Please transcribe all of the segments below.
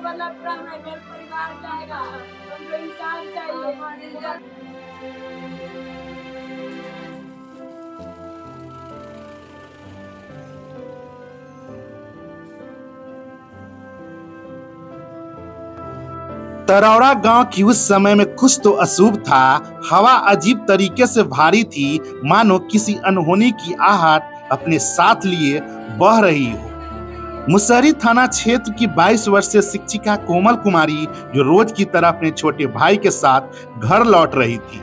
वाला पुराना घर परिवार जाएगा, हमको इंसान चाहिए। तरौड़ा गांव की उस समय में कुछ तो अशुभ था। हवा अजीब तरीके से भारी थी, मानो किसी अनहोनी की आहट अपने साथ लिए बह रही हो। मुसहरी थाना क्षेत्र की 22 वर्षीय शिक्षिका कोमल कुमारी जो रोज की तरह अपने छोटे भाई के साथ घर लौट रही थी।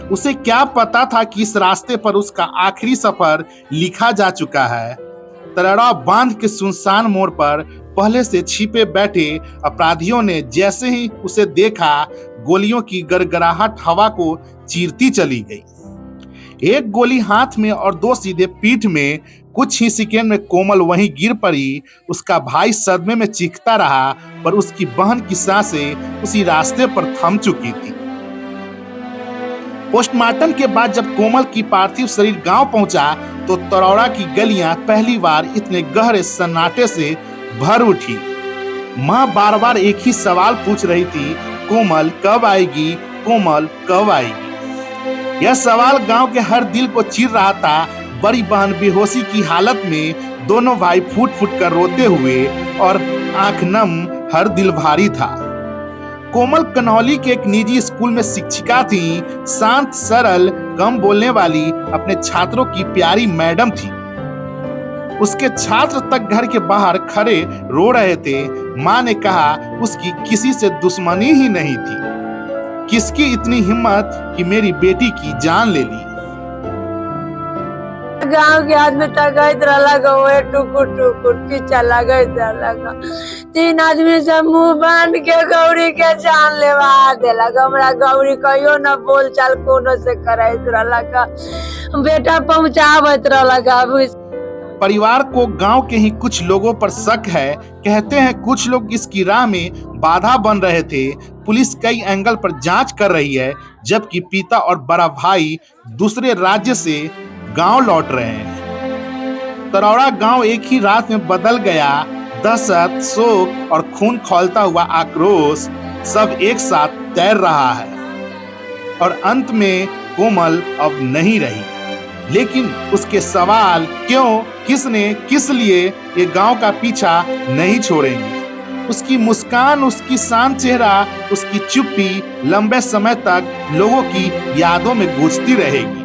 उसे क्या पता था कि इस रास्ते पर उसका आखिरी सफर लिखा जा चुका है। तरौड़ा बांध के सुनसान मोड़ पर पहले से छिपे बैठे अपराधियों ने जैसे ही उसे देखा, गोलियों की गड़गड़ाहट हवा को चीरती चली गई। एक गोली हाथ में और दो सीधे पीठ में। कुछ ही सेकेंड में कोमल वहीं गिर पड़ी। उसका भाई सदमे में चीखता रहा, पर उसकी बहन की सांसें उसी रास्ते पर थम चुकी थी। पोस्टमार्टम के बाद जब कोमल की पार्थिव शरीर गांव पहुंचा तो तरौड़ा की गलियां पहली बार इतने गहरे सन्नाटे से भर उठी। मां बार बार एक ही सवाल पूछ रही थी, कोमल कब आएगी, कोमल कब आएगी। यह सवाल गांव के हर दिल को चीर रहा था। बड़ी बहन बेहोशी की हालत में, दोनों भाई फूट फूट कर रोते हुए और आंख नम, हर दिल भारी था। कोमल कन्हौली के एक निजी स्कूल में शिक्षिका थी। शांत, सरल, कम बोलने वाली अपने छात्रों की प्यारी मैडम थी। उसके छात्र तक घर के बाहर खड़े रो रहे थे। माँ ने कहा उसकी किसी से दुश्मनी ही नहीं थी। किसकी इतनी हिम्मत कि मेरी बेटी की जान ले ली। गांव के आदमी तक रहा टुकुर टुकुर पीछा लगत रहा। 3 आदमी से मुंह बांध के गौरी के जान लेवा देलक। हमरा गौरी कहियो न बोल चाल कोनो से करैत रहा, बेटा पहुंचावत रहा। परिवार को गांव के ही कुछ लोगों पर शक है। कहते हैं कुछ लोग इसकी राह में बाधा बन रहे थे। पुलिस कई एंगल पर जांच कर रही है, जबकि पिता और बड़ा भाई दूसरे राज्य से गांव लौट रहे हैं। तरौड़ा गांव एक ही रात में बदल गया। दहशत, शोक और खून खौलता हुआ आक्रोश सब एक साथ तैर रहा है। और अंत में कोमल अब नहीं रही, लेकिन उसके सवाल क्यों, किसने, किस लिए ये गांव का पीछा नहीं छोड़ेंगे। उसकी मुस्कान, उसकी शांत चेहरा, उसकी चुप्पी लंबे समय तक लोगों की यादों में गूंजती रहेगी।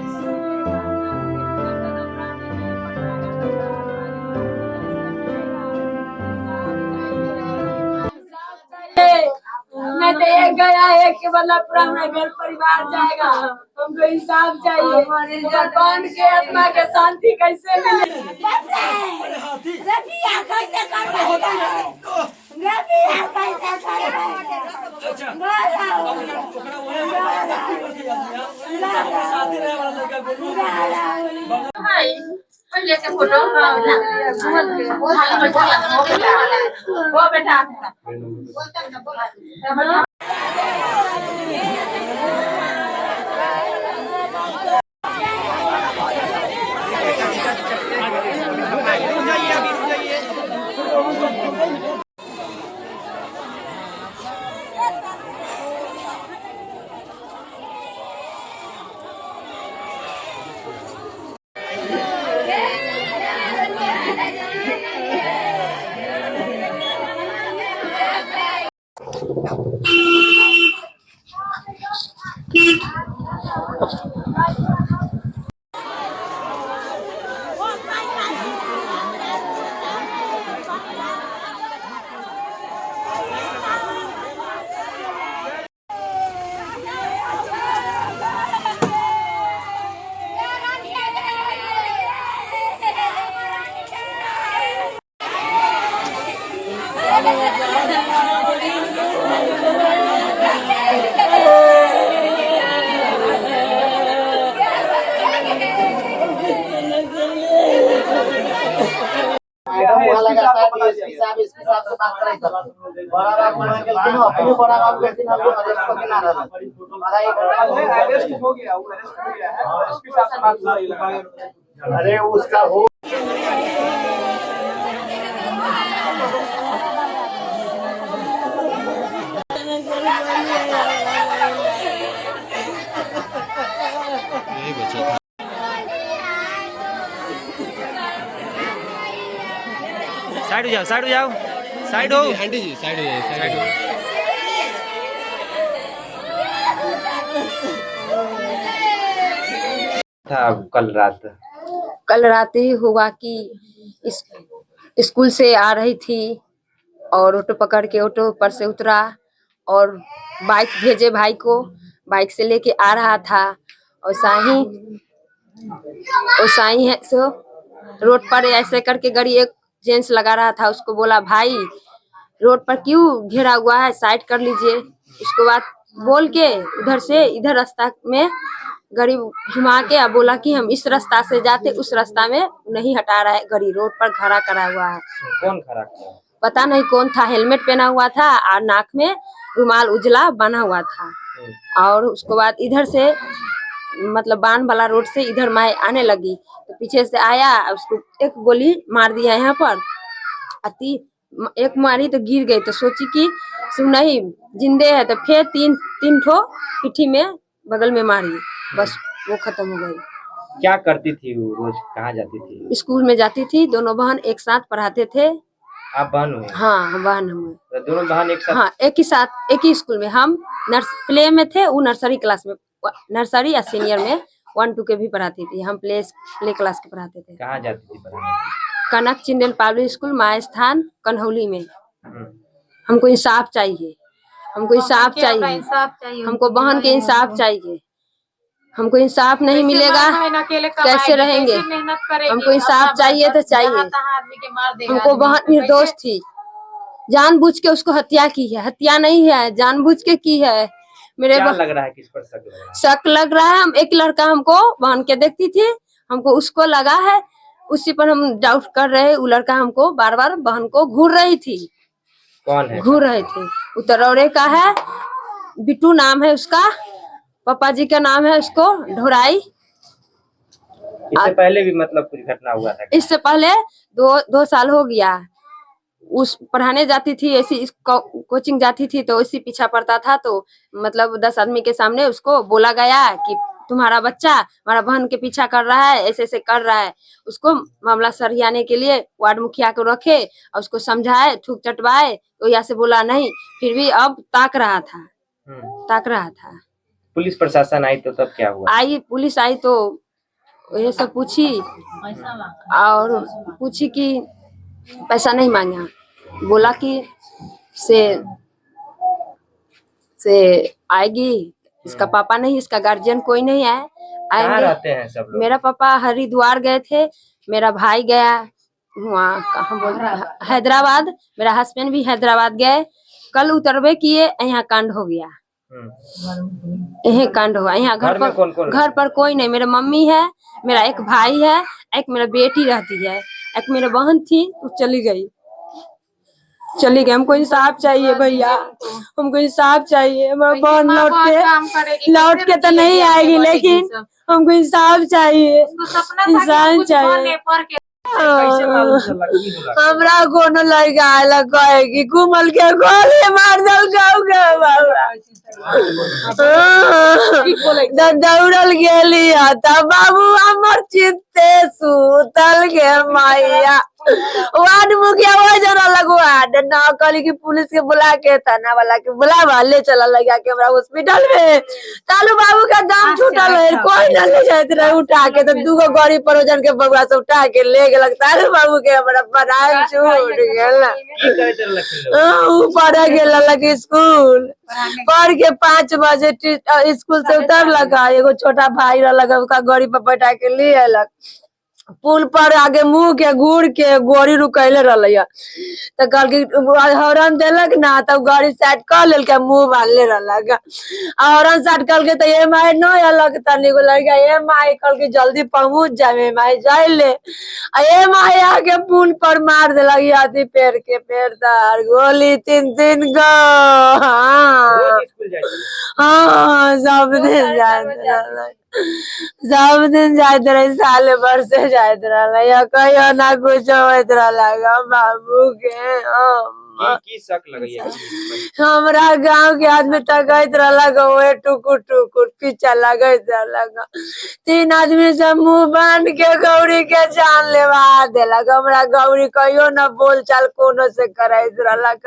मैं तो एक गया, एक के वाला पुराना घर परिवार जाएगा, हमको इंसाफ चाहिए। भगवान के आत्मा के शांति कैसे मिले। फोटो बेटा डीएसपी साहब इसके साथ से बात कराई था बड़ा बात बना के लेकिन अपने बड़ा बात करके ना वो अरेस्ट करके ना रहा आधा एक घंटा अरेस्ट हो गया है एसपी साहब से बात हुई अरे उसका हो साइड हो जाओ, साइड हो जाओ, साइड हो। आंटी जी साइड हो जाइए, साइड हो जाइए। था कल रात ही हुआ कि इस स्कूल से आ रही थी और ऑटो पकड़ के ऑटो पर से उतरा और बाइक भेजे भाई को, बाइक से लेके आ रहा था और साई है सो रोड पर ऐसे करके गाड़ी एक जेंट्स लगा रहा था, उसको बोला भाई रोड पर क्यों घेरा हुआ है, साइड कर लीजिए। उसके बाद बोल के उधर से इधर रास्ता में गाड़ी घुमा के अब बोला कि हम इस रास्ता से जाते, उस रास्ता में नहीं हटा रहा है, गाड़ी रोड पर खड़ा करा हुआ है। कौन खड़ा किया? पता नहीं कौन था, हेलमेट पहना हुआ था और नाक में रुमाल उजला बना हुआ था। और उसके बाद इधर से मतलब बान वाला रोड से इधर मैं आने लगी तो पीछे से आया, उसको एक गोली मार दिया यहाँ पर, एक मारी तो गिर गई तो सोची कि सुन नहीं जिंदे है, तो फिर तीन ठो पिठी में बगल में मारी, बस वो खत्म हो गई। क्या करती थी वो, रोज कहाँ जाती थी? स्कूल में जाती थी, दोनों बहन एक साथ पढ़ाते थे। आप बहन हुए? हाँ हम बहन हुए। तो दोनों बहन एक साथ? हाँ एक ही स्कूल में, हम प्ले में थे, वो नर्सरी क्लास में, नर्सरी या सीनियर में 1-2 के भी पढ़ाती थी, हम प्ले क्लास के पढ़ाते थे। कहाँ जाती थी पढ़ाने? कनक चिंदेल पब्लिक स्कूल माय स्थान कन्हौली में। हमको इंसाफ चाहिए, हमको इंसाफ चाहिए, हमको बहन के इंसाफ चाहिए, हमको इंसाफ नहीं मिलेगा कैसे रहेंगे, हमको इंसाफ चाहिए तो चाहिए। हमको बहन निर्दोष थी, जानबूझ के उसको हत्या की है, हत्या नहीं है जानबूझ के की है। मेरे क्या लग रहा है, किस पर शक लग रहा है? शक लग रहा है, हम एक लड़का हमको बहन के देखती थी, हमको उसको लगा है, उसी पर हम डाउट कर रहे हैं। वो लड़का हमको बार बार बहन को घूर रही थी। कौन है? घूर रहे थे, उतरौरे का है, बिट्टू नाम है उसका, पापा जी का नाम है उसको ढोराई। इससे पहले भी मतलब कुछ घटना हुआ था? इससे पहले 2 साल हो गया। उस पढ़ाने जाती थी, ऐसी कोचिंग जाती थी तो इसी पीछा पड़ता था, तो मतलब 10 आदमी के सामने उसको बोला गया कि तुम्हारा बच्चा हमारा बहन के पीछा कर रहा है, ऐसे ऐसे कर रहा है। उसको मामला सरियाने के लिए वार्ड मुखिया को रखे और उसको समझाए, थूक चटवाए, तो यहाँ से बोला नहीं, फिर भी अब ताक रहा था। पुलिस प्रशासन आई तो तब क्या हुआ? पुलिस आई तो ये सब पूछी और पूछी कि पैसा नहीं मांगा, बोला कि से आएगी, इसका पापा नहीं, इसका गार्जियन कोई नहीं है, कहाँ रहते हैं सब लोग? मेरा पापा हरिद्वार गए थे, मेरा भाई गया वहाँ कहाँ बोल हैदराबाद, मेरा हस्बैंड भी हैदराबाद गए। कल उतरबे किए, यहाँ कांड हो गया, यही कांड हुआ। यहाँ घर पर कोई नहीं, मेरे मम्मी है, मेरा एक भाई है, एक मेरा बेटी रहती है, एक मेरी बहन थी वो चली गई। हमको इंसाफ चाहिए भैया, हमको इंसाफ चाहिए। हमारा बहन लौट के तो नहीं आएगी, लेकिन हमको इंसाफ चाहिए, इंसान चाहिए। हमरा कोनो लड़का आला कहेगी घूमल के गोली मार दल दौड़ल गेली तब बाबू हमर चित्ते सुतल के मैया। वार्ड मुखिया वो जरा लगवा न कहली कि पुलिस के बुला के थाना वाला के बुला ले चला लगा के हमरा हॉस्पिटल में। तालू बाबू का दाम छूटल है, कोई न ले जाते रहे उठा के, तो 2 गाड़ी परोजन के बगुआ से उठा के ले गेलक। तालू बाबू के हमरा पढ़ाई छूट गेल, पढ़े गेल स्कूल, पढ़ के 5 बजे स्कूल से उतरलक, एगो छोटा भाई रहलक उसका गाड़ी पर बैठा के ले अयलक। पुल पर आगे मुंह के गुड़ के गोरी रुकैले रहलै तो कहल हॉर्न देलक ना, तब गाड़ी साइड कर लेल के मुंह बांधले रहलक। हॉर्न साइड कर के तो ये माई न अलग तनी गो लड़का ये माई कल के जल्दी पहुंच जाए माई जाइले, ये माई आके पुल पर मार देलक हाथी पेड़ के पेड़ तार गोली 3 गो। हाँ सब दिन जाते रहे, साले भर से जाते रहा, कहियो ना कुछ होत रहा बाबू के। की शक लगई है? हमरा गांव के आदमी तकैत रहलक ओए टुकुर टुकुर पीछा लगैत रहलक 3 आदमी से मुंह बांध के गौरी के जान लेवा देलक हमरा गौरी कहियो न बोल चाल कोनो से करैत रहलक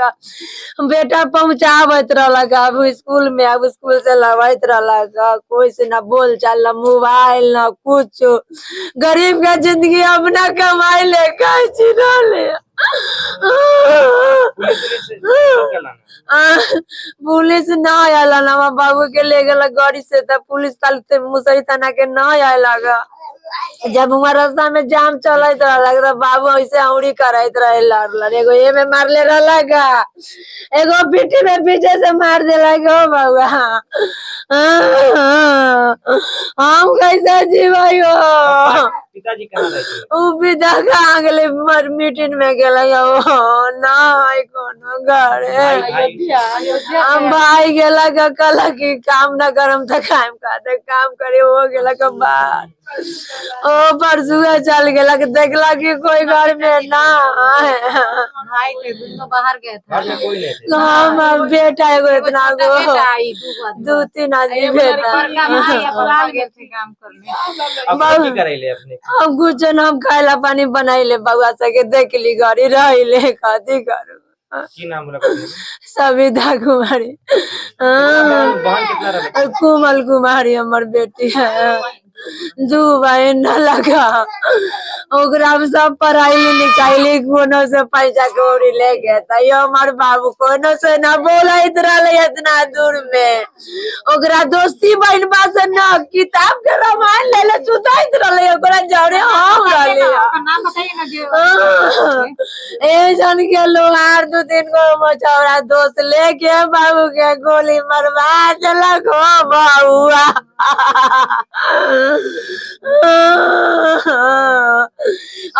बेटा पहुंचावत रहलक अब स्कूल में अब स्कूल से लवैत रहलक कोई से न बोल चाल न मोबाइल न कुछ गरीब के जिंदगी अब न कमाई ले कैसी ले पुलिस न आयल हमार बाबू के ले गल गाड़ी से तब पुलिस मुसरी थाना के न आयल जब हुआ रास्ता में जाम चलत रहलक तो बाबू ऐसे औरी करैत रहल एगो ये में मारले रहलक एगो पीठी में पीछे से मार देलक हो बाबा हम कैसे जीवाई हो पिताजी कहाँ रहते? उ पिता कहाँ गेले मीटिंग में गेले ना है कोनो घर हम भाई गेला कल की काम न करम त काम का काम करे हो गेला के बाद ओ परसुआ चल गेला के देखला कि कोई घर में ना है भाई थे दोनों बाहर गए थे घर में कोई नहीं थे? हम बेटा एगो इतना गो दो तीन आदमी बेटा बाहर गए थे काम करने अब की करैले अपने? हम कुछ न हम खाइला पानी बनाइले बउआ सके देख ली गाड़ी रहिले कथी करू की नाम रखा? सविता कुमारी बहन कितना रहे? कुमल कुमारी हमर बेटी है 2 बहन न लगा ओकरा में सब पढ़ाई निकाली कोनो से पैसा कौड़ी ले गए तैयो हमार बाबू कोनो से न बोलत रहले इतना दूर में ओकरा दोस्ती बहनबा से न किताब के रामायण ले ले सुताइत रहले ओकरा जौरे हम रहले नाम बताइए ना जो ए जन के लोहार 2-3 गो मचौरा दोस्त लेके बाबू के गोली मरवा देलक हो बाबुआ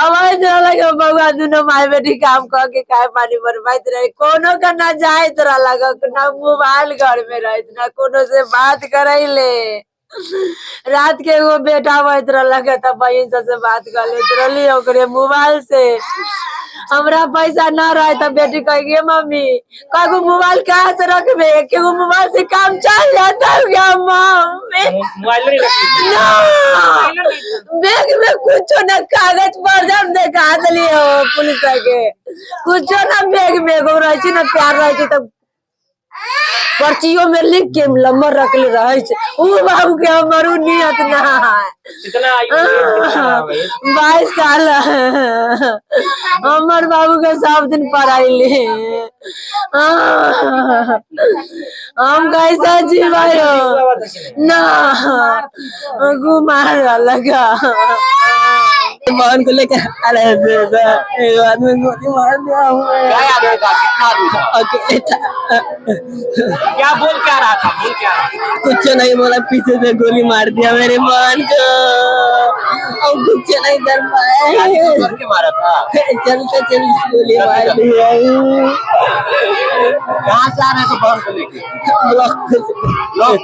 आवाज लगे बउआ दोनों माय बेटी काम कर के काय पानी बरबाइत रहे कोनो का ना जाइत रहलक ना मोबाइल घर में रहत ना कोनो से बात करैले रात के एगो बेटा बैठ रहलक त बहन से बात कर लेत रहली ओकरे मोबाइल से हमरा पैसा ना रहे त बेटी कह गे मम्मी कागो मोबाइल कहाँ से रखबे केगो मोबाइल से काम चल जाता क्या मम्मी मोबाइल नहीं रखी? बैग में कुछ न कागज पर जब देखा दिली हो पुलिस के कुछ न बैग में एगो रहे न प्यार रहे तब पर्चियों में लिख के नंबर रखले रहे उ बाबू के हमरो नियत ना है कितना आयु? 22 साल हमर बाबू के सब दिन पढ़ाई ले हम कैसा जीवाई हो ना घुमार लगा बहन को लेकर अरे एक आदमी गोली मार दिया अकेले था क्या बोल क्या रहा था? बोल क्या रहा था? कुछ नहीं बोला पीछे से गोली मार दिया मेरी बहन को और कुछ नहीं कर पाए के मारा था चलते चलते गोली मार दिया कहाँ से आ रहे थे बहन को लेके? ब्लॉक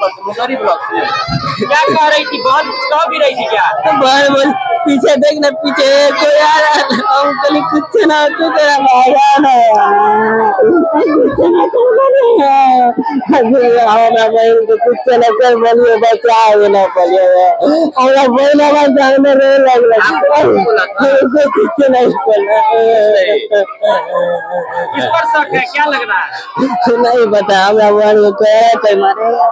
पर मुसरी ब्लॉक से क्या कह रही थी बहन? कुछ कह भी रही थी क्या? बहन बोल पीछे देखना पीछे कोई आ रहा अंकल कुछ ना तो तेरा भाईजान है कुछ ना हमारा बहन को कुछ ना कर बोलिए बचा ना बोलिए और बहन हमारे सामने रो लग कुछ नहीं बोला किस पर शक है? क्या लग रहा है? नहीं पता हमारा बहन को मारेगा